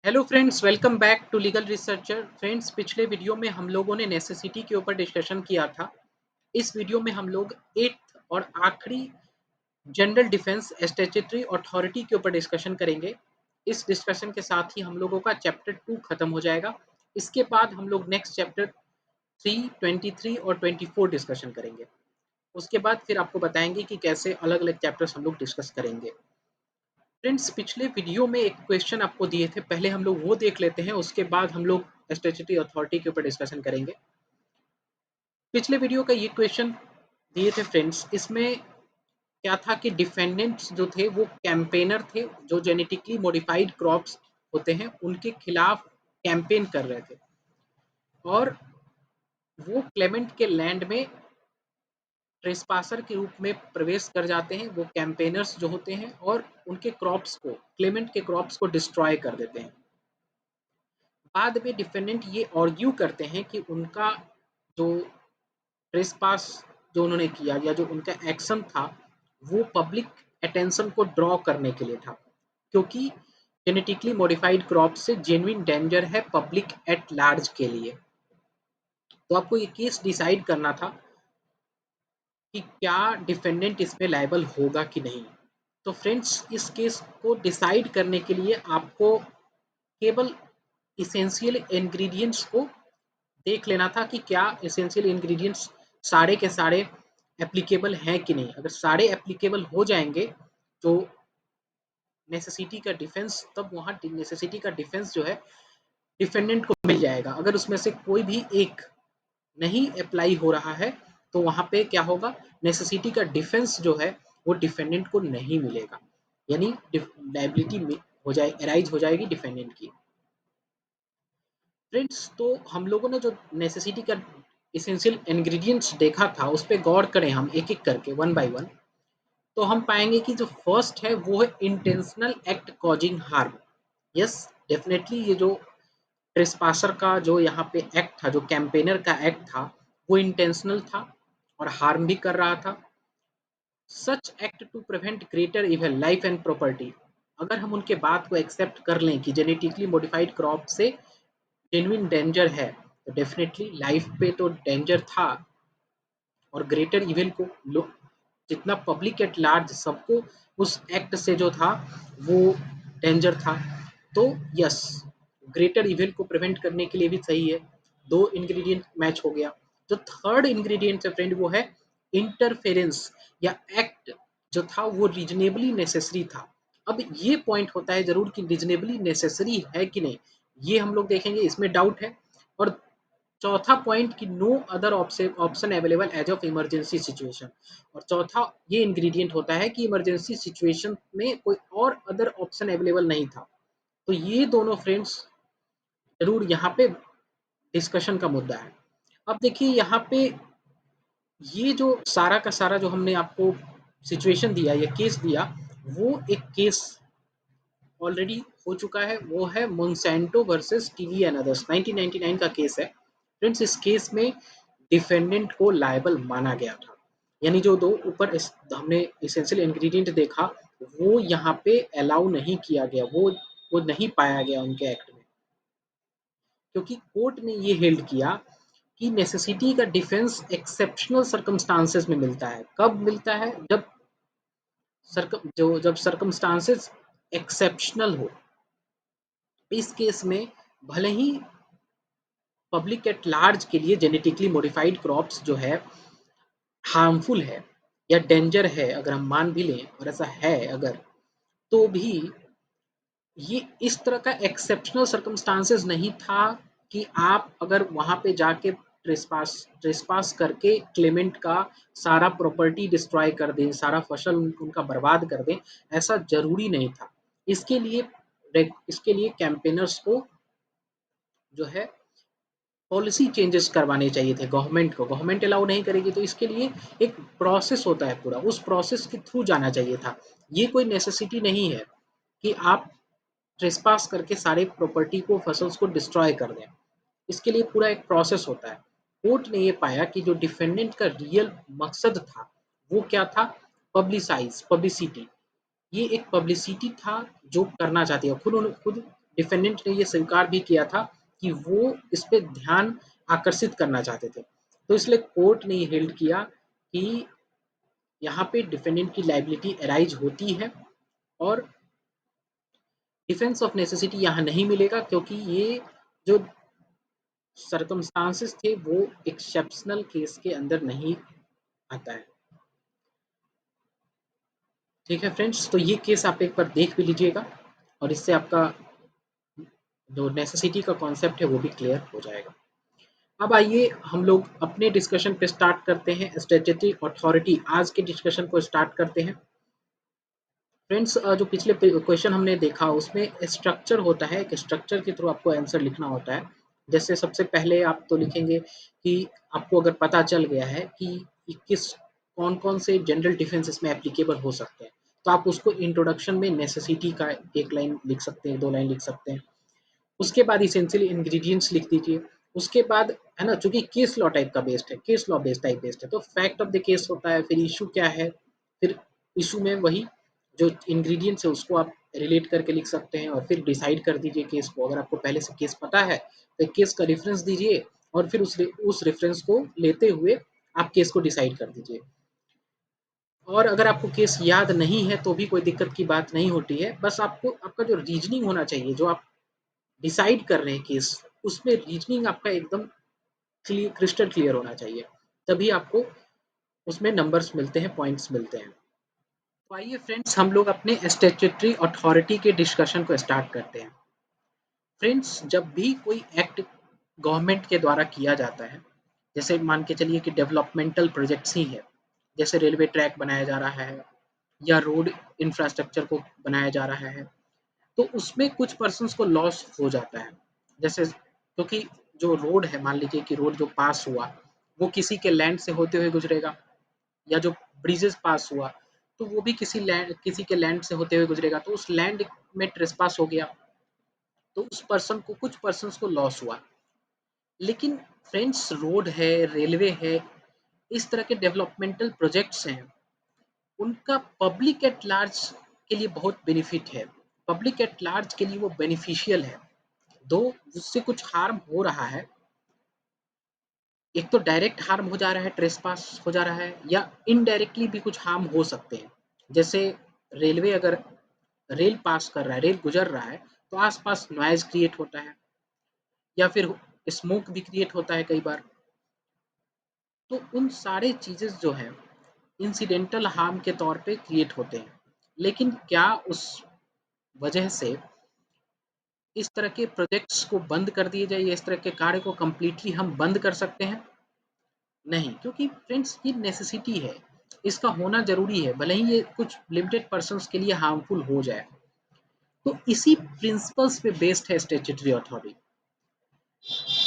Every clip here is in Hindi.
Hello friends, welcome back to legal researcher. Friends, पिछले वीडियो में हम लोगों ने नेसेसिटी के ऊपर डिस्कशन किया था। इस वीडियो में हम लोग एट्थ और आखिरी जनरल डिफेंस स्टैट्यूटरी अथॉरिटी के ऊपर डिस्कशन करेंगे। इस डिस्कशन के साथ ही हम लोगों का चैप्टर 2 खत्म हो जाएगा। इसके बाद हम लोग नेक्स्ट चैप्टर 3, 23 और 24 डिस्कशन करेंगे। उसके बाद फिर आपको बताएंगे कि कैसे अलग अलग चैप्टर्स हम लोग डिस्कस करेंगे। फ्रेंड्स, पिछले वीडियो में एक क्वेश्चन आपको दिए थे, पहले हम लोग वो देख लेते हैं, उसके बाद हम लोग स्टैट्यूटरी अथॉरिटी के ऊपर डिस्कशन करेंगे। पिछले वीडियो का ये क्वेश्चन दिए थे फ्रेंड्स, इसमें क्या था कि डिफेंडेंट्स जो थे वो कैंपेनर थे, जो जेनेटिकली मॉडिफाइड क्रॉप्स होते हैं उनके खिलाफ कैंपेन कर रहे थे, और वो क्लेमेंट के लैंड में ट्रेसपासर के रूप में प्रवेश कर जाते हैं। वो कैंपेनर्स जो होते हैं और उनके क्रॉप्स को, क्लेमेंट के क्रॉप्स को डिस्ट्रॉय कर देते हैं। बाद में डिफेंडेंट ये आर्ग्यू करते हैं कि उनका जो ट्रेसपास जो उन्होंने किया या जो उनका एक्शन था वो पब्लिक अटेंशन को ड्रॉ करने के लिए था, क्योंकि जेनेटिकली मॉडिफाइड क्रॉप से जेन्युइन डेंजर है पब्लिक एट लार्ज के लिए। तो आपको ये केस डिसाइड करना था कि क्या डिफेंडेंट इसमें लायबल होगा कि नहीं। तो फ्रेंड्स, इस केस को डिसाइड करने के लिए आपको केवल इसेंशियल इंग्रेडिएंट्स को देख लेना था कि क्या एसेंशियल इंग्रेडिएंट्स सारे के सारे एप्लीकेबल हैं कि नहीं। अगर सारे एप्लीकेबल हो जाएंगे तो नेसेसिटी का डिफेंस, तब वहाँ नेसेसिटी का डिफेंस जो है डिफेंडेंट को मिल जाएगा। अगर उसमें से कोई भी एक नहीं अप्लाई हो रहा है तो वहाँ पे क्या होगा, नेसेसिटी का डिफेंस जो है वो डिफेंडेंट को नहीं मिलेगा, यानी लायबिलिटी हो जाए, एराइज हो जाएगी डिफेंडेंट की। फ्रेंड्स, तो हम लोगों ने जो नेसेसिटी का इसेंशियल इंग्रेडिएंट्स देखा था उस पर गौर करें हम एक एक करके, वन बाय वन, तो हम पाएंगे कि जो फर्स्ट है वो है intentional act causing harm. Yes, definitely ये जो ट्रेसपासर का जो यहाँ पे एक्ट था, जो कैंपेनर का एक्ट था, वो इंटेंशनल था और हार्म भी कर रहा था। Such act to prevent greater evil life and property, अगर हम उनके बात को एक्सेप्ट कर लें कि जेनेटिकली मॉडिफाइड क्रॉप से जेन्युइन डेंजर है, तो डेफिनेटली लाइफ पे तो डेंजर था, और ग्रेटर इविल को जितना पब्लिक एट लार्ज सबको उस एक्ट से जो था वो डेंजर था। तो यस, ग्रेटर इविल को प्रिवेंट करने के लिए भी सही है। दो इंग्रेडिएंट मैच हो गया। जो थर्ड इंग्रेडिएंट है फ्रेंड वो है इंटरफेरेंस, या एक्ट जो था वो रीजनेबली नेसेसरी था। अब ये पॉइंट होता है जरूर कि रीजनेबली नेसेसरी है कि नहीं, ये हम लोग देखेंगे, इसमें डाउट है। और चौथा पॉइंट कि no other option available as of emergency situation, और चौथा ये इंग्रेडिएंट होता है कि इमरजेंसी सिचुएशन में कोई और अदर ऑप्शन अवेलेबल नहीं था। तो ये दोनों फ्रेंड्स जरूर यहाँ पे डिस्कशन का मुद्दा है। अब देखिए यहाँ पे ये जो सारा का सारा जो हमने आपको सिचुएशन दिया या केस दिया, वो एक केस ऑलरेडी हो चुका है, वो है मोन्सेंटो वर्सेस टीवी एंड अदर्स, 1999 का केस है। फ्रेंड्स, इस केस में डिफेंडेंट को लायबल माना गया था, यानी जो दो ऊपर हमने इसेंशियल इंग्रेडिएंट देखा वो यहाँ पे अलाउ नहीं किया गया, वो नहीं पाया गया उनके एक्ट में, क्योंकि कोर्ट ने ये हेल्ड किया कि नेसेसिटी का डिफेंस एक्सेप्शनल सर्कमस्टांसेस में मिलता है। कब मिलता है? जब सर्कमस्टांसेस एक्सेप्शनल हो। इस केस में भले ही पब्लिक एट लार्ज के लिए जेनेटिकली मॉडिफाइड क्रॉप्स जो है हार्मफुल है या डेंजर है, अगर हम मान भी लें और ऐसा है अगर, तो भी ये इस तरह का एक्सेप्शनल सर्कमस्टांसेस नहीं था कि आप अगर वहां पे जाके ट्रेसपास करके क्लेमेंट का सारा प्रॉपर्टी डिस्ट्रॉय कर दें, सारा फसल उनका बर्बाद कर दें, ऐसा जरूरी नहीं था। इसके लिए कैंपेनर्स को जो है पॉलिसी चेंजेस करवाने चाहिए थे गवर्नमेंट को। गवर्नमेंट अलाउ नहीं करेगी तो इसके लिए एक प्रोसेस होता है पूरा, उस प्रोसेस के थ्रू जाना चाहिए था। ये कोई नेसेसिटी नहीं है कि आप ट्रेसपास करके सारे प्रॉपर्टी को, फसल्स को डिस्ट्रॉय कर दें। इसके लिए पूरा एक प्रोसेस होता है। कोर्ट ने ये पाया कि जो डिफेंडेंट का रियल मकसद था वो क्या था? पब्लिसिटी। ये एक पब्लिसिटी था जो करना चाहती है। खुद डिफेंडेंट ने ये स्वीकार भी किया था कि वो इस पे ध्यान आकर्षित करना चाहते थे। तो इसलिए कोर्ट ने ये हेल्ड किया कि यहाँ पे डिफेंडेंट की लायबिलिटी अराइज होती है और डिफेंस ऑफ नेसेसिटी यहाँ नहीं मिलेगा, क्योंकि ये जो सर्कमस्टांसेस थे वो एक्सेप्शनल केस के अंदर नहीं आता है। ठीक है फ्रेंड्स, तो ये केस आप एक बार देख भी लीजिएगा और इससे आपका जो नेसेसिटी का कॉन्सेप्ट है वो भी क्लियर हो जाएगा। अब आइए हम लोग अपने डिस्कशन पे स्टार्ट करते हैं। स्टैट्यूटरी अथॉरिटी, आज के डिस्कशन को स्टार्ट करते हैं। फ्रेंड्स, जो पिछले क्वेश्चन हमने देखा उसमें स्ट्रक्चर होता है, एक स्ट्रक्चर के थ्रू आपको आंसर लिखना होता है। जैसे सबसे पहले आप तो लिखेंगे कि आपको अगर पता चल गया है कि किस कौन कौन से जनरल डिफेंस इसमें एप्लीकेबल हो सकते हैं, तो आप उसको इंट्रोडक्शन में नेसेसिटी का एक लाइन लिख सकते हैं, 2 लाइन लिख सकते हैं। उसके बाद इसेंशियल इंग्रेडिएंट्स लिख दीजिए। उसके बाद है ना, चूंकि केस लॉ टाइप का बेस्ड है, case law based type based है, तो फैक्ट ऑफ द केस होता है, फिर इशू क्या है, फिर इशू में वही जो इंग्रेडिएंट्स है उसको आप रिलेट करके लिख सकते हैं और फिर डिसाइड कर दीजिए केस को। अगर आपको पहले से केस पता है तो केस का रेफरेंस दीजिए और फिर उस रेफरेंस को लेते हुए आप केस को डिसाइड कर दीजिए। और अगर आपको केस याद नहीं है तो भी कोई दिक्कत की बात नहीं होती है, बस आपको आपका जो रीजनिंग होना चाहिए, जो आप डिसाइड कर रहे हैं केस, उसमें रीजनिंग आपका एकदम क्रिस्टल क्लियर होना चाहिए, तभी आपको उसमें नंबर्स मिलते हैं, पॉइंट्स मिलते हैं। तो आइए फ्रेंड्स, हम लोग अपने स्टैट्यूटरी अथॉरिटी के डिस्कशन को स्टार्ट करते हैं। फ्रेंड्स, जब भी कोई एक्ट गवर्नमेंट के द्वारा किया जाता है, जैसे मान के चलिए कि डेवलपमेंटल प्रोजेक्ट्स ही है, जैसे रेलवे ट्रैक बनाया जा रहा है या रोड इंफ्रास्ट्रक्चर को बनाया जा रहा है, तो उसमें कुछ पर्सन्स को लॉस हो जाता है। जैसे क्योंकि जो रोड है, मान लीजिए कि रोड जो पास हुआ वो किसी के लैंड से होते हुए गुजरेगा, या जो ब्रिजेस पास हुआ तो वो भी किसी के लैंड से होते हुए गुजरेगा, तो उस लैंड में ट्रेसपास हो गया, तो उस पर्सन को, कुछ पर्सन्स को लॉस हुआ। लेकिन फ्रेंड्स, रोड है, रेलवे है, इस तरह के डेवलपमेंटल प्रोजेक्ट्स हैं, उनका पब्लिक एट लार्ज के लिए बहुत बेनिफिट है। पब्लिक एट लार्ज के लिए वो बेनिफिशियल है। दो उससे कुछ हार्म हो रहा है, एक तो डायरेक्ट हार्म हो जा रहा है, ट्रेसपास हो जा रहा है, या इनडायरेक्टली भी कुछ हार्म हो सकते हैं। जैसे रेलवे अगर रेल पास कर रहा है, रेल गुजर रहा है, तो आसपास नॉइज क्रिएट होता है या फिर स्मोक भी क्रिएट होता है कई बार। तो उन सारे चीजेस जो है इंसिडेंटल हार्म के तौर पे क्रिएट होते हैं। लेकिन क्या उस वजह से इस तरह के प्रोजेक्ट्स को बंद कर दिए जाए, या इस तरह के कार्य को कंप्लीटली हम बंद कर सकते हैं? नहीं, क्योंकि फ्रेंड्स ये नेसेसिटी है, इसका होना ज़रूरी है, भले ही ये कुछ लिमिटेड पर्सन्स के लिए हार्मफुल हो जाए। तो इसी प्रिंसिपल्स पे बेस्ड है स्टैट्यूटरी अथॉरिटी।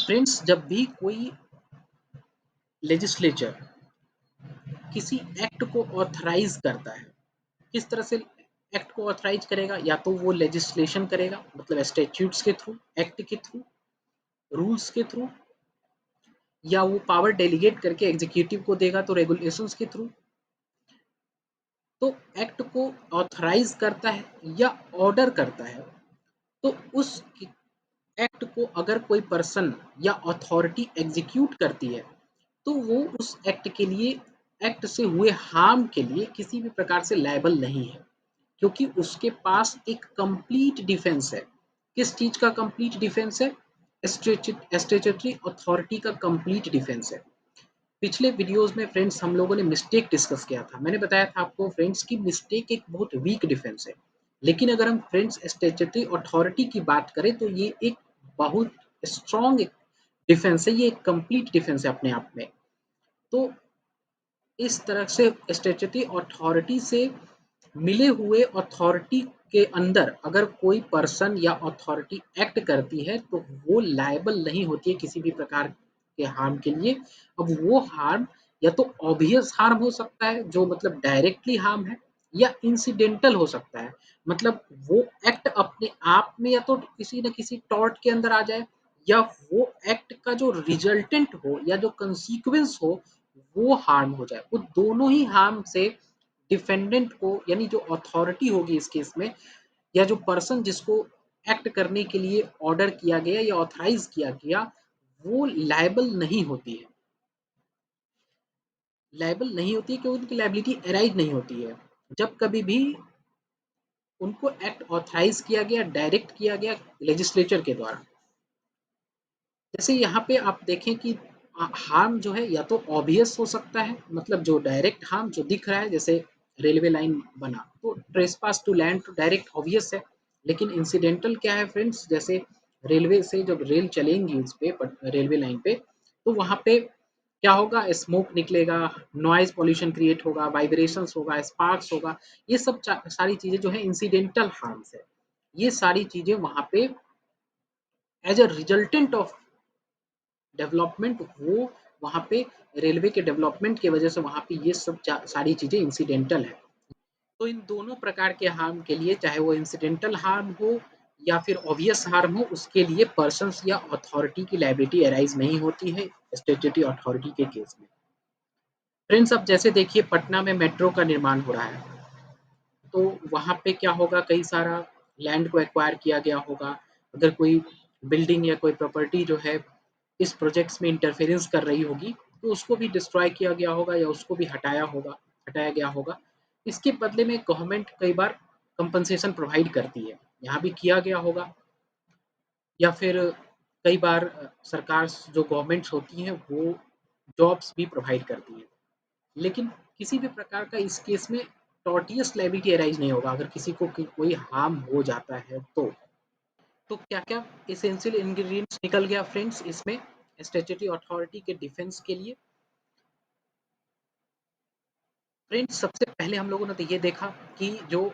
फ्रेंड्स, जब भी कोई लेजिस्लेचर किसी एक्ट को ऑथराइज करता है, किस तरह से एक्ट को ऑथराइज करेगा? या तो वो लेजिस्लेशन करेगा, मतलब स्टैट्यूट्स के थ्रू, एक्ट के थ्रू, रूल्स के थ्रू, या वो पावर डेलीगेट करके एग्जीक्यूटिव को देगा तो रेगुलेशंस के थ्रू। तो एक्ट को ऑथराइज करता है या ऑर्डर करता है, तो उस एक्ट को अगर कोई पर्सन या अथॉरिटी एग्जीक्यूट करती है, तो वो उस एक्ट के लिए, एक्ट से हुए हार्म के लिए किसी भी प्रकार से लायबल नहीं है, क्योंकि उसके पास एक कंप्लीट डिफेंस है। किस चीज का कंप्लीट डिफेंस है? स्टैट्यूटरी अथॉरिटी का कंप्लीट डिफेंस है। पिछले वीडियोस में फ्रेंड्स हम लोगों ने मिस्टेक डिस्कस किया था। मैंने बताया था आपको फ्रेंड्स की मिस्टेक एक बहुत वीक डिफेंस है, लेकिन अगर हम फ्रेंड्स स्टैट्यूटरी अथॉरिटी की बात करें तो ये एक बहुत स्ट्रॉन्ग डिफेंस है, ये एक कंप्लीट डिफेंस है अपने आप में। तो इस तरह से स्टैट्यूटरी अथॉरिटी से मिले हुए अथॉरिटी के अंदर अगर कोई पर्सन या अथॉरिटी एक्ट करती है तो वो लायबल नहीं होती है किसी भी प्रकार के हार्म के लिए। अब वो हार्म या तो ऑब्वियस हार्म हो सकता है, जो मतलब डायरेक्टली हार्म है, या इंसिडेंटल हो सकता है, मतलब वो एक्ट अपने आप में या तो किसी न किसी टॉर्ट के अंदर आ जाए, या वो एक्ट का जो रिजल्टेंट हो या जो कंसीक्वेंस हो वो हार्म हो जाए। वो दोनों ही हार्म से डिफेंडेंट को यानी जो अथॉरिटी होगी इस केस में या जो पर्सन जिसको एक्ट करने के लिए ऑर्डर किया गया या ऑथराइज किया गया वो लायबल नहीं होती है। लायबल नहीं होती है क्योंकि उनकी लायबिलिटी अराइज नहीं होती है जब कभी भी उनको एक्ट ऑथराइज किया गया, डायरेक्ट किया गया लेजिस्लेचर के द्वारा। जैसे यहाँ पे आप देखें कि हार्म जो है या तो ऑब्वियस हो सकता है, मतलब जो डायरेक्ट हार्म जो दिख रहा है, जैसे रेलवे लाइन बना तो ट्रेसपास टू लैंड तो डायरेक्ट ऑब्वियस है। लेकिन इंसिडेंटल क्या है फ्रेंड्स, जैसे रेलवे से जब रेल चलेंगी उस पे रेलवे लाइन पे तो वहाँ पे क्या होगा, स्मोक निकलेगा, नॉइज पॉल्यूशन क्रिएट होगा, वाइब्रेशंस होगा, स्पार्क्स होगा। ये सब सारी चीजें जो है इंसिडेंटल हार्म्स है। ये सारी चीजें वहाँ पे as a resultant of development वो वहाँ पे रेलवे के डेवलपमेंट की वजह से वहाँ पे ये सब सारी चीजें इंसिडेंटल है। तो इन दोनों प्रकार के हार्म के लिए, चाहे वो इंसिडेंटल हार्म हो या फिर ऑब्वियस हार्म हो, उसके लिए पर्सन्स या अथॉरिटी की लायबिलिटी अराइज नहीं होती है स्टैट्यूटरी अथॉरिटी के केस में। फ्रेंड्स अब जैसे देखिए पटना में मेट्रो का निर्माण हो रहा है, तो वहाँ पे क्या होगा, कई सारा लैंड को एक्वायर किया गया होगा। अगर कोई बिल्डिंग या कोई प्रॉपर्टी जो है इस प्रोजेक्ट्स में इंटरफेरेंस कर रही होगी तो उसको भी डिस्ट्रॉय किया गया होगा या उसको भी हटाया गया होगा। इसके बदले में गवर्नमेंट कई बार कंपनसेशन प्रोवाइड करती है, यहाँ भी किया गया होगा। या फिर कई बार सरकार जो गवर्नमेंट्स होती हैं वो जॉब्स भी प्रोवाइड करती हैं। लेकिन किसी भी प्रकार का इस केस में टॉर्टियस लायबिलिटी अराइज नहीं होगा अगर किसी को कोई हार्म हो जाता है तो क्या क्या एसेंशियल इंग्रेडिएंट्स निकल गया फ्रेंड्स इसमें स्टैट्यूटरी अथॉरिटी के डिफेंस के लिए। फ्रेंड्स सबसे पहले हम लोगों ने तो ये देखा कि जो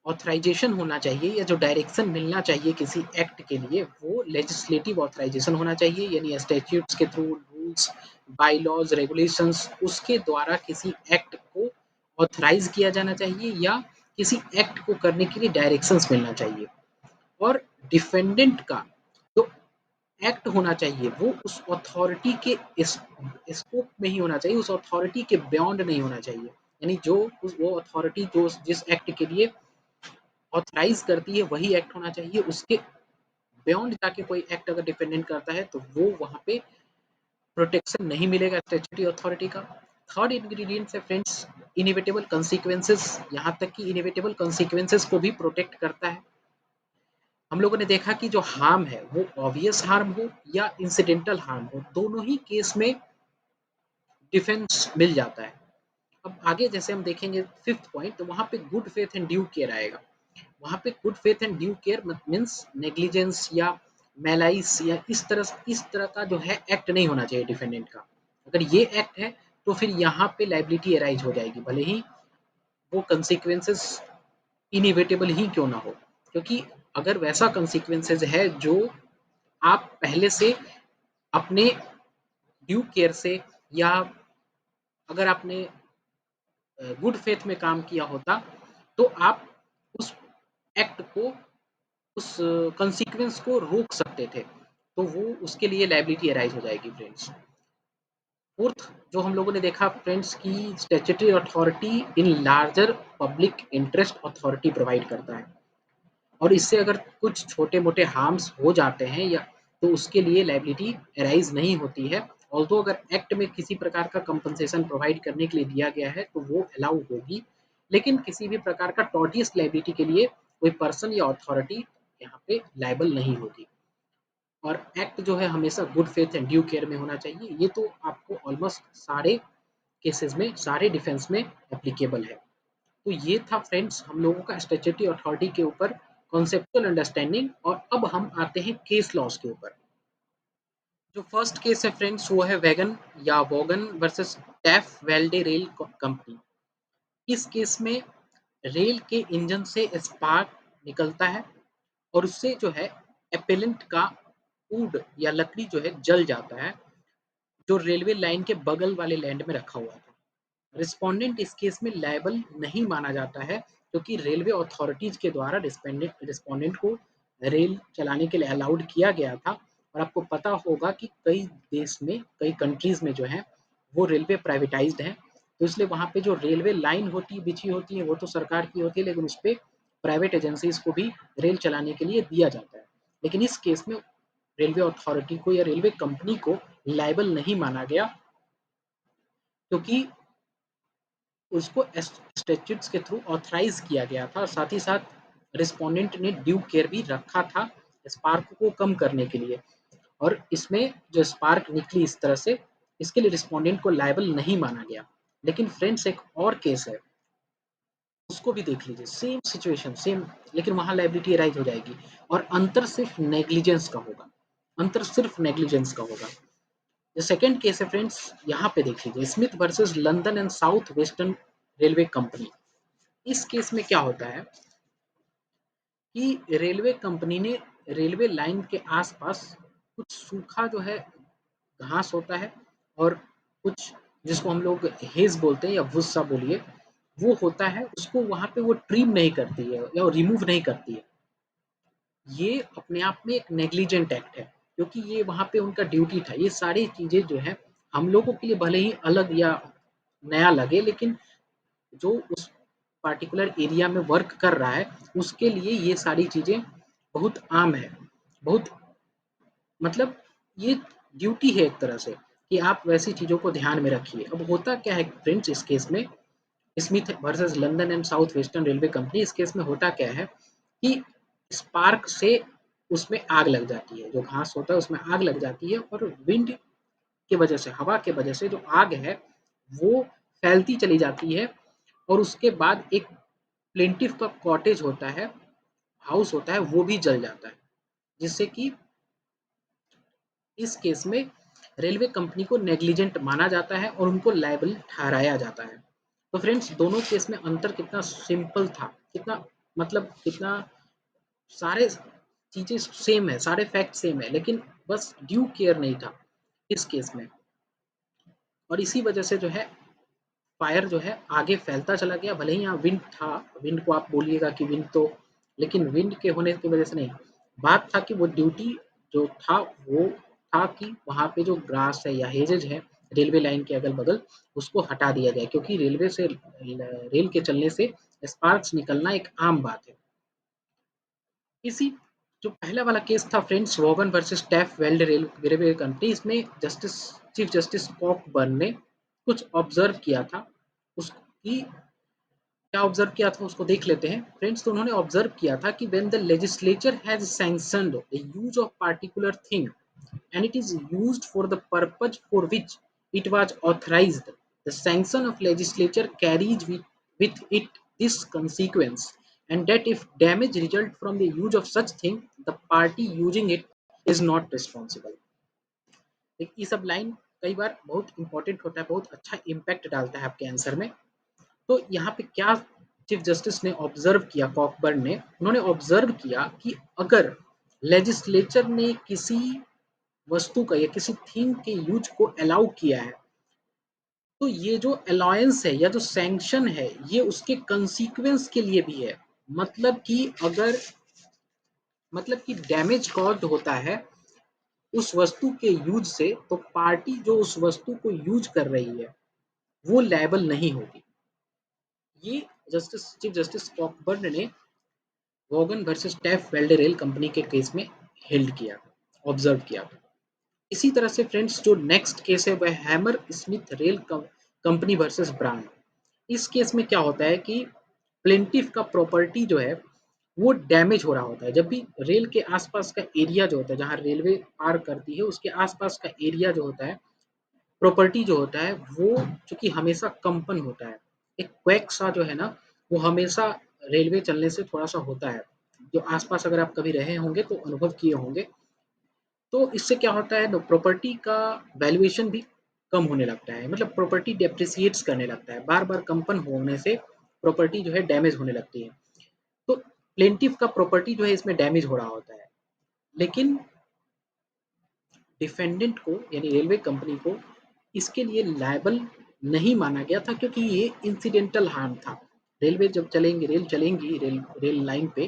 ऑथराइजेशन होना चाहिए या जो डायरेक्शन मिलना चाहिए किसी एक्ट के लिए वो लेजिस्लेटिव ऑथराइजेशन होना चाहिए, यानी स्टैट्यूट्स के through, rules, bylaws, regulations, उसके द्वारा किसी एक्ट को ऑथराइज किया जाना चाहिए या किसी एक्ट को करने के लिए डायरेक्शंस मिलना चाहिए। और डिफेंडेंट का जो एक्ट होना चाहिए वो उस अथॉरिटी के स्कोप में ही होना चाहिए, उस अथॉरिटी के बियॉन्ड नहीं होना चाहिए। यानी जो वो अथॉरिटी जो जिस एक्ट के लिए ऑथराइज करती है वही एक्ट होना चाहिए, उसके बियॉन्ड जाके कोई एक्ट अगर डिपेंडेंट करता है तो वो वहाँ पे प्रोटेक्शन नहीं मिलेगा स्टैट्यूटरी अथॉरिटी का। थर्ड इंग्रेडिएंट है फ्रेंड्स इनएविटेबल कॉन्सिक्वेंसेस, यहाँ तक कि इनएविटेबल कॉन्सिक्वेंसेस को भी प्रोटेक्ट करता है। हम लोगों ने देखा कि जो हार्म है वो ऑब्वियस हार्म हो या इंसिडेंटल हार्म हो, दोनों ही केस में डिफेंस मिल जाता है। अब आगे जैसे हम देखेंगे फिफ्थ पॉइंट, तो वहाँ पे good faith and due care आएगा। वहाँ पे good faith and due care means negligence या मेलाइस या इस तरह का जो है एक्ट नहीं होना चाहिए डिफेंडेंट का। अगर ये एक्ट है तो फिर यहाँ पे लाइबिलिटी अराइज हो जाएगी, भले ही वो कंसिक्वेंसेस इनिवेटेबल ही क्यों ना हो। क्योंकि अगर वैसा कंसिक्वेंसेस है जो आप पहले से अपने ड्यू केयर से या अगर आपने गुड फेथ में काम किया होता तो आप उस एक्ट को, उस कंसिक्वेंस को रोक सकते थे, तो वो उसके लिए लायबिलिटी अराइज हो जाएगी फ्रेंड्स। फोर्थ जो हम लोगों ने देखा फ्रेंड्स की statutory authority in larger public interest authority provide करता है, और इससे अगर कुछ छोटे मोटे हार्म्स हो जाते हैं या तो उसके लिए लायबिलिटी अराइज नहीं होती है। ऑल्दो अगर एक्ट में किसी प्रकार का कंपनसेशन प्रोवाइड करने के लिए दिया गया है तो वो अलाउ होगी, लेकिन किसी भी प्रकार का टॉर्टियस लायबिलिटी के लिए कोई पर्सन या अथॉरिटी यहाँ पे लायबल नहीं होगी। और एक्ट जो है हमेशा good faith and due care में होना चाहिए। ये तो आपको ऑलमोस्ट सारे केसेस में, सारे डिफेंस में एप्लीकेबल है। तो ये था फ्रेंड्स हम लोगों का स्टैट्यूटरी अथॉरिटी के ऊपर कॉन्सेप्चुअल अंडरस्टैंडिंग। और अब हम आते हैं केस लॉज के ऊपर। जो फर्स्ट केस है फ्रेंड्स वो है वैगन या wagon versus Taff Vale rail company. इस केस में रेल के इंजन से स्पार्क निकलता है और उससे जो है एपेलेंट का वुड या लकड़ी जो है जल जाता है, जो रेलवे लाइन के बगल वाले लैंड में रखा हुआ था। रिस्पोंडेंट इस केस में लायबल नहीं माना जाता है क्योंकि रेलवे अथॉरिटीज के द्वारा रिस्पोंडेंट को रेल चलाने के लिए अलाउड किया गया था। और आपको पता होगा कि कई देश में, कई कंट्रीज में जो है वो रेलवे प्राइवेटाइज्ड है, तो इसलिए वहाँ पे जो रेलवे लाइन होती बिछी होती है वो तो सरकार की होती है, लेकिन उस पे प्राइवेट एजेंसीज को भी रेल चलाने के लिए दिया जाता है। लेकिन इस केस में रेलवे अथॉरिटी को या रेलवे कंपनी को लायबल नहीं माना गया, क्योंकि उसको स्टैट्यूट्स के थ्रू ऑथराइज किया गया था, और साथ ही साथ रिस्पोंडेंट ने ड्यू केयर भी रखा था स्पार्क को कम करने के लिए। और इसमें जो स्पार्क निकली इस तरह से, इसके लिए रिस्पोंडेंट को लायबल नहीं माना गया। लेकिन फ्रेंड्स एक और केस है, उसको भी देख लीजिए, सेम सिचुएशन सेम, लेकिन वहां लायबिलिटी अराइज हो जाएगी और अंतर सिर्फ नेग्लिजेंस का होगा, अंतर सिर्फ नेग्लिजेंस का होगा। जो सेकंड केस है फ्रेंड्स, यहाँ पे देख लीजिए, Smith versus London and south western railway company. इस केस में क्या होता है कि रेलवे कंपनी ने रेलवे लाइन के आसपास कुछ सूखा जो है घास होता है, और कुछ जिसको हम लोग हेज बोलते हैं या भुस्सा बोलिए, वो होता है, उसको वहाँ पे वो ट्रिम नहीं करती है या रिमूव नहीं करती है। ये अपने आप में एक नेग्लिजेंट एक्ट है, क्योंकि ये वहाँ पे उनका ड्यूटी था। ये सारी चीज़ें जो है हम लोगों के लिए भले ही अलग या नया लगे, लेकिन जो उस पार्टिकुलर एरिया में वर्क कर रहा है उसके लिए ये सारी चीज़ें बहुत आम है, बहुत मतलब ये ड्यूटी है एक तरह से कि आप वैसी चीज़ों को ध्यान में रखिए। अब होता क्या है फ्रेंड्स, इस केस में Smith versus London and south western railway company, इस केस में होता क्या है कि स्पार्क से उसमें आग लग जाती है, जो घास होता है उसमें आग लग जाती है, और विंड की वजह से, हवा की वजह से जो आग है वो फैलती चली जाती है, और उसके बाद एक प्लेंटिफ का कॉटेज होता है, हाउस होता है, वो भी जल जाता है, जिससे कि इस केस में रेलवे कंपनी को नेग्लिजेंट माना जाता है और उनको लायबल ठहराया जाता है। तो फ्रेंड्स दोनों केस में अंतर कितना सिंपल था, कितना मतलब कितना सारे चीजें सेम है, सारे फैक्ट सेम है, लेकिन बस ड्यू केयर नहीं था इस केस में, और इसी वजह से जो है फायर जो है आगे फैलता चला गया। भले ही यहाँ विंड था, विंड को आप बोलिएगा कि विंड तो, लेकिन विंड के होने की वजह से नहीं, बात था कि वो ड्यूटी जो था वो था कि वहाँ पे जो ग्रास है या हेजेज है रेलवे लाइन के अगल बगल, उसको हटा दिया जाए, क्योंकि रेलवे से रेल के चलने से स्पार्क्स निकलना एक आम बात है। इसी जो पहला वाला केस था friends, wagon versus Taff Vale railway company, इसमें जस्टिस चीफ जस्टिस कॉकबर्न ने कुछ ऑब्जर्व किया था, उसकी क्या ऑब्जर्व किया था उसको देख लेते हैं फ्रेंड्स। तो उन्होंने ऑब्जर्व किया था कि when the legislature has sanctioned the use of particular thing and it is used for the purpose for which it was authorized, the sanction of legislature carries with it this consequence, and that if damage result from the use of such thing, the party using it is not responsible। ये सब लाइन कई बार बहुत इंपॉर्टेंट होता है, बहुत अच्छा इम्पैक्ट डालता है आपके आंसर में। तो यहाँ पे क्या चीफ जस्टिस ने ऑब्जर्व किया, कॉकबर्न ने, उन्होंने ऑब्जर्व किया कि अगर लेजिस्लेचर ने किसी वस्तु का या किसी थीम के यूज को अलाउ किया है, तो ये जो अलाउंस है या जो सैंक्शन है ये उसके कंसीक्वेंस के लिए भी है। मतलब कि अगर मतलब कि डैमेज कॉज्ड होता है उस वस्तु के यूज से, तो पार्टी जो उस वस्तु को यूज कर रही है वो लायबल नहीं होगी। ये जस्टिस चीफ जस्टिस कॉकबर्न ने wagon versus Taff Vale rail company के केस में हेल्ड किया, ऑब्जर्व किया। इसी तरह से फ्रेंड्स जो नेक्स्ट केस है वह hammer Smith rail company versus brand. इस केस में क्या होता है कि प्लेंटिफ का प्रॉपर्टी जो है वो डैमेज हो रहा होता है। जब भी रेल के आसपास का एरिया जो होता है, जहाँ रेलवे पार करती है उसके आसपास का एरिया जो होता है, प्रॉपर्टी जो होता है, वो चूंकि हमेशा कंपन होता है, एक क्वैक सा जो है ना, वो हमेशा रेलवे चलने से थोड़ा सा होता है। जो आसपास अगर आप कभी रहे होंगे तो अनुभव किए होंगे। तो इससे क्या होता है, प्रॉपर्टी का वैल्यूएशन भी कम होने लगता है, मतलब प्रॉपर्टी डेप्रिसिएट्स करने लगता है, बार बार कंपन होने से प्रॉपर्टी जो है डैमेज होने लगती है। तो प्लेंटिफ का प्रॉपर्टी जो है इसमें डैमेज हो रहा होता है, लेकिन डिफेंडेंट को यानी रेलवे कंपनी को इसके लिए लायबल नहीं माना गया था, क्योंकि ये इंसिडेंटल हार्म था। रेलवे जब चलेंगे, रेल चलेंगी, रेल लाइन पे,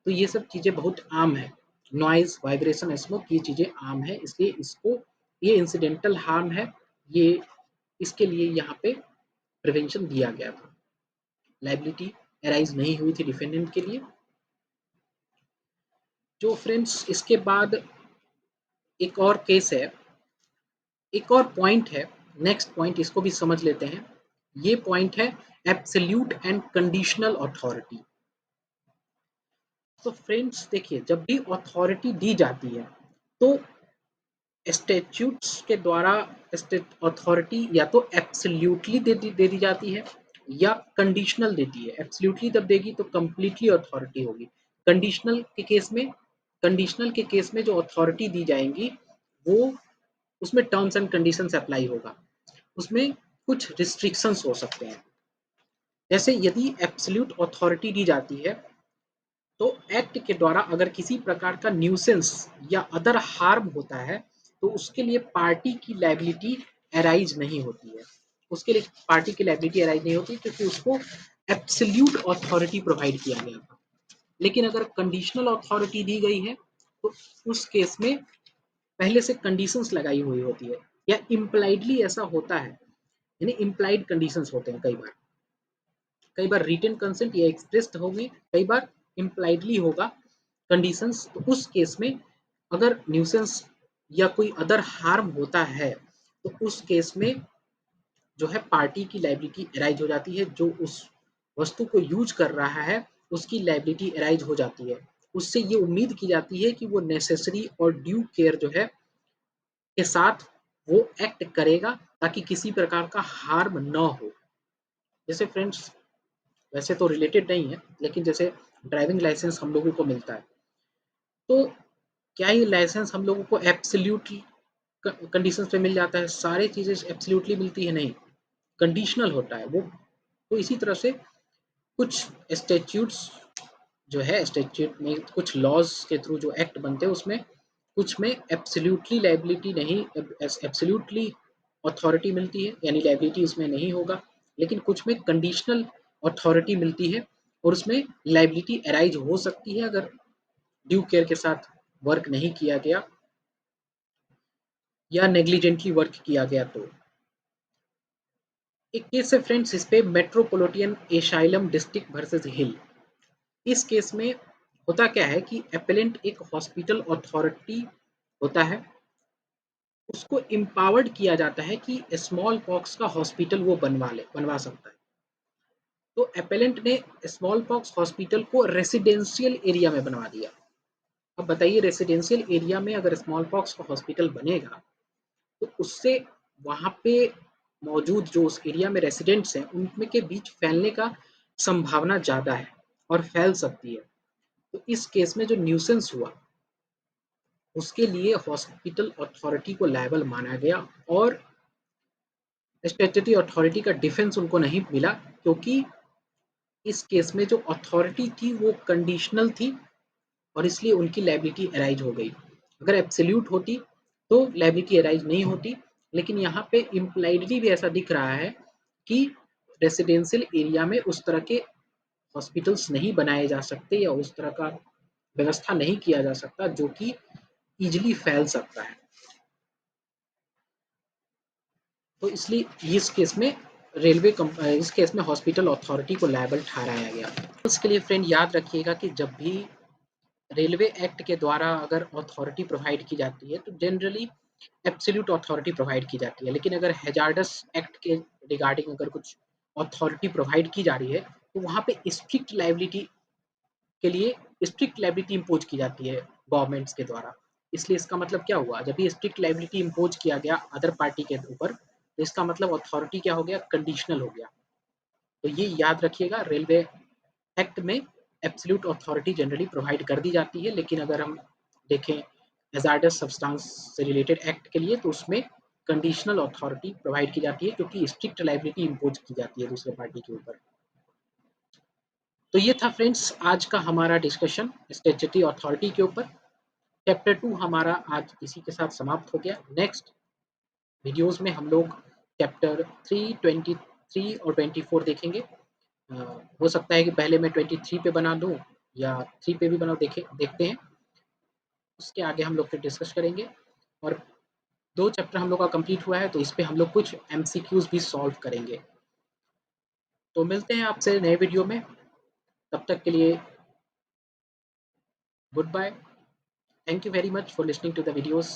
तो ये सब चीज़ें बहुत आम है, नॉइज, वाइब्रेशन, स्मोक, ये चीज़ें आम है, इसलिए इसको ये इंसिडेंटल हार्म है, ये इसके लिए यहाँ पे प्रिवेंशन दिया गया था, लाइबिलिटी अराइज नहीं हुई थी डिफेंडेंट के लिए। जो फ्रेंड्स इसके बाद एक और केस है, एक और पॉइंट है, नेक्स्ट पॉइंट इसको भी समझ लेते हैं। ये पॉइंट है एब्सोल्यूट एंड कंडीशनल अथॉरिटी। तो फ्रेंड्स देखिए, जब भी अथॉरिटी दी जाती है तो स्टैट्यूट्स के द्वारा अथॉरिटी या तो एब्सोल्यूटली दे दी जाती है या कंडीशनल देती है। एब्सोल्यूटली जब देगी तो कंप्लीटली अथॉरिटी होगी। कंडीशनल के केस में जो अथॉरिटी दी जाएंगी वो उसमें टर्म्स एंड कंडीशंस अप्लाई होगा, उसमें कुछ रिस्ट्रिक्शंस हो सकते हैं। जैसे यदि एब्सोल्यूट अथॉरिटी दी जाती है तो एक्ट के द्वारा अगर किसी प्रकार का न्यूसेंस या अदर हार्म होता है तो उसके लिए पार्टी की लायबिलिटी अराइज नहीं होती है। उसके लिए पार्टी की लायबिलिटी अराइज नहीं होती क्योंकि उसको एब्सोल्यूट अथॉरिटी प्रोवाइड किया गया था। लेकिन अगर कंडीशनल अथॉरिटी दी गई है तो उस केस में पहले से कंडीशंस लगाई हुई होती है या इम्प्लाइडली ऐसा होता है, यानी इम्प्लाइड कंडीशंस होते हैं। कई बार रिटन कंसेंट या एक्सप्रेस्ड होगी, कई बार इम्प्लाइडली होगा कंडीशंस। तो उस केस में अगर न्यूसेंस या कोई अदर हार्म होता है तो उस केस में जो है पार्टी की लायबिलिटी अराइज हो जाती है। जो उस वस्तु को यूज कर रहा है उसकी लायबिलिटी अराइज हो जाती है। उससे ये उम्मीद की जाती है कि वो नेसेसरी और ड्यू केयर जो है के साथ वो एक्ट करेगा ताकि किसी प्रकार का हार्म न हो। जैसे फ्रेंड्स, वैसे तो रिलेटेड नहीं है लेकिन जैसे ड्राइविंग लाइसेंस हम लोगों को मिलता है तो क्या ये लाइसेंस हम लोगों को एब्सोल्यूट कंडीशंस पे मिल जाता है? सारी चीजें एब्सोल्युटली मिलती है? नहीं, कंडीशनल होता है वो। तो इसी तरह से कुछ स्टैट्यूट्स जो है, स्टैट्यूट में कुछ लॉज के थ्रू जो एक्ट बनते हैं उसमें कुछ में एब्सोल्युटली लायबिलिटी नहीं, एब्सोल्युटली अथॉरिटी मिलती है यानी लायबिलिटी उसमें नहीं होगा, लेकिन कुछ में कंडीशनल अथॉरिटी मिलती है और उसमें लायबिलिटी अराइज हो सकती है अगर ड्यू केयर के साथ वर्क नहीं किया गया या नेग्लिजेंटली वर्क किया गया। तो एक केस है फ्रेंड्स इस पे, मेट्रोपॉलिटन एशाइलम डिस्ट्रिक्ट वर्सेस हिल। इस केस में होता क्या है कि एपेलेंट एक हॉस्पिटल अथॉरिटी होता है, उसको एम्पावर्ड किया जाता है कि स्मॉल पॉक्स का हॉस्पिटल वो बनवा सकता है। तो एपेलेंट ने स्मॉल पॉक्स हॉस्पिटल को रेसिडेंशियल एरिया में बनवा दिया। अब बताइए, रेसिडेंशियल एरिया में अगर स्मॉल पॉक्स का हॉस्पिटल बनेगा तो उससे वहाँ पे मौजूद जो उस एरिया में रेसिडेंट्स हैं उनमें के बीच फैलने का संभावना ज़्यादा है और फैल सकती है। तो इस केस में जो न्यूसेंस हुआ उसके लिए हॉस्पिटल अथॉरिटी को लायबल माना गया और स्टैट्यूटरी अथॉरिटी का डिफेंस उनको नहीं मिला क्योंकि इस केस में जो अथॉरिटी थी वो कंडीशनल थी और इसलिए उनकी लायबिलिटी अराइज हो गई। अगर एब्सोल्यूट होती तो लायबिलिटी अराइज नहीं होती, लेकिन यहाँ पे इम्प्लाइडली भी ऐसा दिख रहा है कि रेसिडेंशियल एरिया में उस तरह के हॉस्पिटल्स नहीं बनाए जा सकते या उस तरह का व्यवस्था नहीं किया जा सकता जो कि इजिली फैल सकता है। तो इसलिए इस केस में हॉस्पिटल अथॉरिटी को लायबल ठहराया गया। इसके लिए फ्रेंड याद रखिएगा कि जब भी रेलवे एक्ट के द्वारा अगर अथॉरिटी प्रोवाइड की जाती है तो जनरली एब्सोल्यूट अथॉरिटी प्रोवाइड की जाती है, लेकिन अगर हैजार्डस एक्ट के रिगार्डिंग अगर कुछ अथॉरिटी प्रोवाइड की जा रही है तो वहाँ पे स्ट्रिक्ट लायबिलिटी इम्पोज की जाती है गवर्नमेंट्स के द्वारा। इसलिए इसका मतलब क्या हुआ, जब ये स्ट्रिक्ट लायबिलिटी इम्पोज किया गया अदर पार्टी के ऊपर तो इसका मतलब अथॉरिटी क्या हो गया, कंडीशनल हो गया। तो ये याद रखिएगा, रेलवे एक्ट में एब्सोल्यूट अथॉरिटी जनरली प्रोवाइड कर दी जाती है, लेकिन अगर हम देखें हैजार्डस सब्सटेंस से रिलेटेड एक्ट के लिए तो उसमें कंडीशनल अथॉरिटी प्रोवाइड की जाती है क्योंकि स्ट्रिक्ट लायबिलिटी इम्पोज की जाती है दूसरे पार्टी के ऊपर। तो ये था फ्रेंड्स आज का हमारा डिस्कशन स्टैट्यूटरी अथॉरिटी के ऊपर। चैप्टर 2 हमारा आज इसी के साथ समाप्त हो गया। नेक्स्ट वीडियोस में हम लोग चैप्टर 3, 23 और 24 देखेंगे। हो सकता है कि पहले मैं 23 पे बना दूं या 3 पे भी देखते हैं, उसके आगे हम लोग फिर डिस्कस करेंगे। और 2 चैप्टर हम लोग का कंप्लीट हुआ है तो इस पे हम लोग कुछ एमसीक्यूज भी सॉल्व करेंगे। तो मिलते हैं आपसे नए वीडियो में, तब तक के लिए goodbye. Thank you very much for listening to the videos.